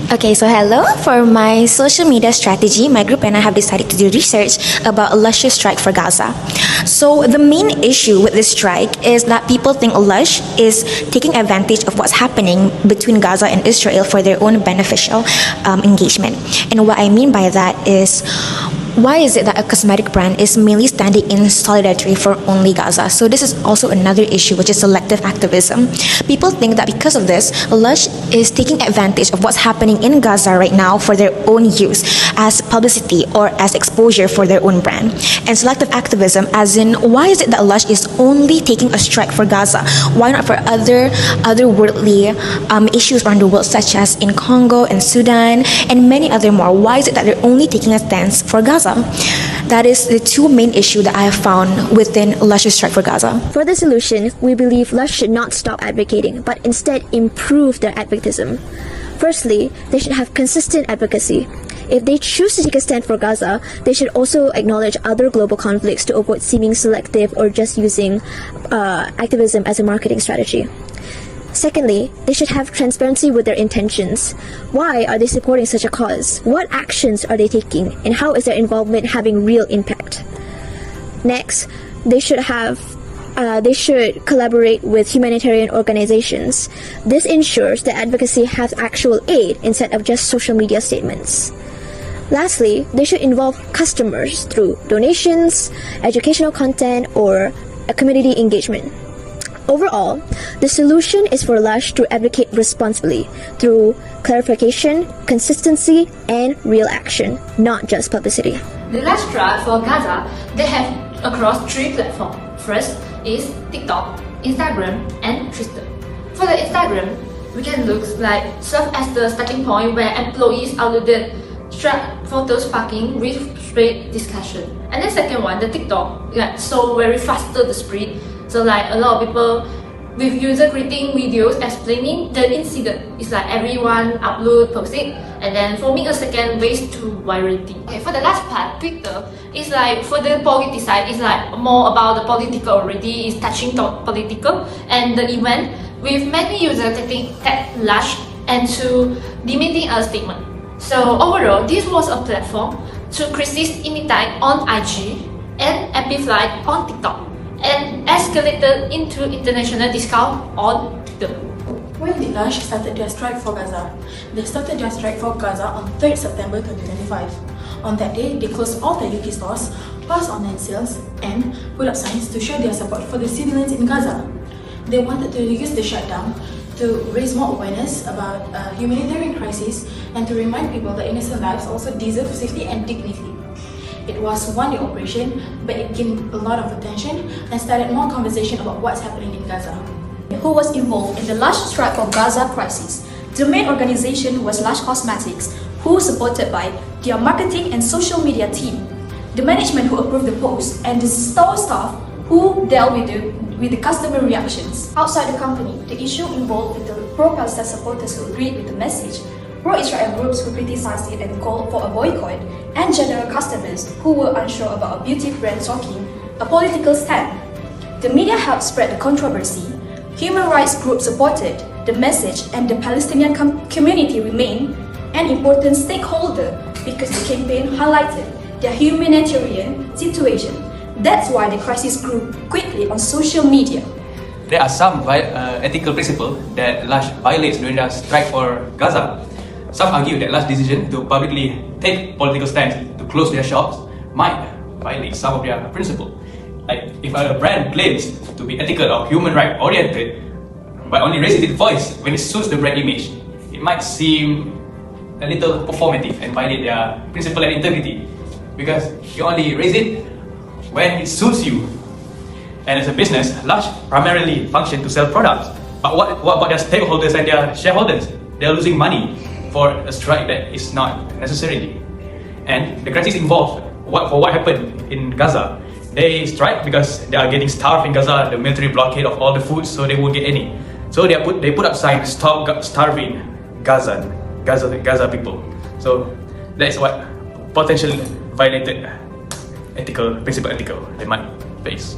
Okay, so hello. For my social media strategy, my group and I have decided to do research about LUSH's strike for Gaza. So the main issue with this strike is that people think LUSH is taking advantage of what's happening between Gaza and Israel for their own beneficial engagement. And what I mean by that is, why is it that a cosmetic brand is mainly standing in solidarity for only Gaza? So this is also another issue, which is selective activism. People think that because of this, LUSH is taking advantage of what's happening in Gaza right now for their own use as publicity or as exposure for their own brand. And selective activism, as in, why is it that LUSH is only taking a strike for Gaza? Why not for other worldly issues around the world, such as in Congo and Sudan and many other more? Why is it that they're only taking a stance for Gaza? That is the two main issues that I have found within LUSH's strike for Gaza. For the solution, we believe LUSH should not stop advocating, but instead improve their advocatism. Firstly, they should have consistent advocacy. If they choose to take a stand for Gaza, they should also acknowledge other global conflicts to avoid seeming selective or just using activism as a marketing strategy. Secondly, they should have transparency with their intentions. Why are they supporting such a cause? What actions are they taking? And how is their involvement having real impact? Next, they should collaborate with humanitarian organizations. This ensures that advocacy has actual aid instead of just social media statements. Lastly, they should involve customers through donations, educational content, or a community engagement. Overall, the solution is for LUSH to advocate responsibly through clarification, consistency, and real action, not just publicity. The LUSH strike for Gaza, they have across 3 platforms. First is TikTok, Instagram, and Twitter. For the Instagram, we can look like serve as the starting point where employees uploaded photos sparking with spread discussion. And then second one, the TikTok, so very faster the spread. So like a lot of people with user creating videos explaining the incident. It's like everyone upload, post it, and then forming a second ways to virality. Okay, for the last part, Twitter is like for the politics side, it's like more about the political already, it's touching the political and the event with many users taking tag LUSH and to demanding a statement. So overall, this was a platform to crisis imitate on IG and amplify on TikTok, and escalated into international discount on Twitter. When did LUSH started their strike for Gaza? They started their strike for Gaza on 3rd September 2025. On that day, they closed all the UK stores, paused online sales, and put up signs to show their support for the civilians in Gaza. They wanted to use the shutdown to raise more awareness about humanitarian crisis and to remind people that innocent lives also deserve safety and dignity. It was one-day operation, but it gained a lot of attention and started more conversation about what's happening in Gaza. Who was involved in the LUSH strike for Gaza crisis? The main organization was LUSH Cosmetics, who was supported by their marketing and social media team, the management who approved the post, and the store staff who dealt with the customer reactions. Outside the company, the issue involved with the pro-Palestine supporters who agreed with the message, pro-Israel groups who criticized it and called for a boycott, and general customers who were unsure about a beauty brand taking a political stand. The media helped spread the controversy. Human rights groups supported the message, and the Palestinian community remained an important stakeholder because the campaign highlighted their humanitarian situation. That's why the crisis grew quickly on social media. There are some ethical principles that LUSH violates during the strike for Gaza. Some argue that LUSH's decision to publicly take political stance to close their shops might violate some of their principles. Like if a brand claims to be ethical or human rights oriented, but only raises its voice when it suits the brand image, it might seem a little performative and violate their principle and integrity, because you only raise it when it suits you. And as a business, LUSH primarily function to sell products. But what about their stakeholders and their shareholders? They're losing money for a strike that is not necessarily. And the crisis involved what happened in Gaza. They strike because they are getting starved in Gaza, the military blockade of all the food, so they won't get any. So they put up signs, stop starving Gaza people. So that's what potentially violated principle ethical they might face.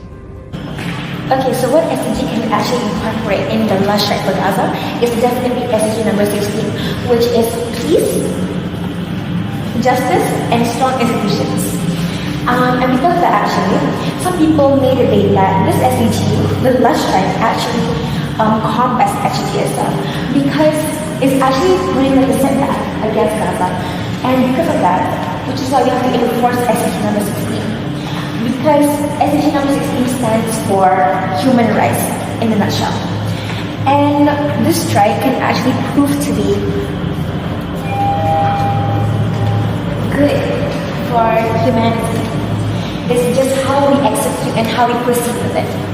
Okay, so what SDG can we actually incorporate in the LUSH strike for Gaza is definitely SDG number 16, which is peace, justice, and strong institutions. And because of that, actually, some people may debate that this SDG, the LUSH strike, actually combats HTSL because it's actually really like a setback against Gaza. And because of that, which is why we have to enforce SDG number 16. Because SDG number 16 stands for human rights in a nutshell. And this strike can actually prove to be good for humanity. It's just how we execute and how we proceed with it.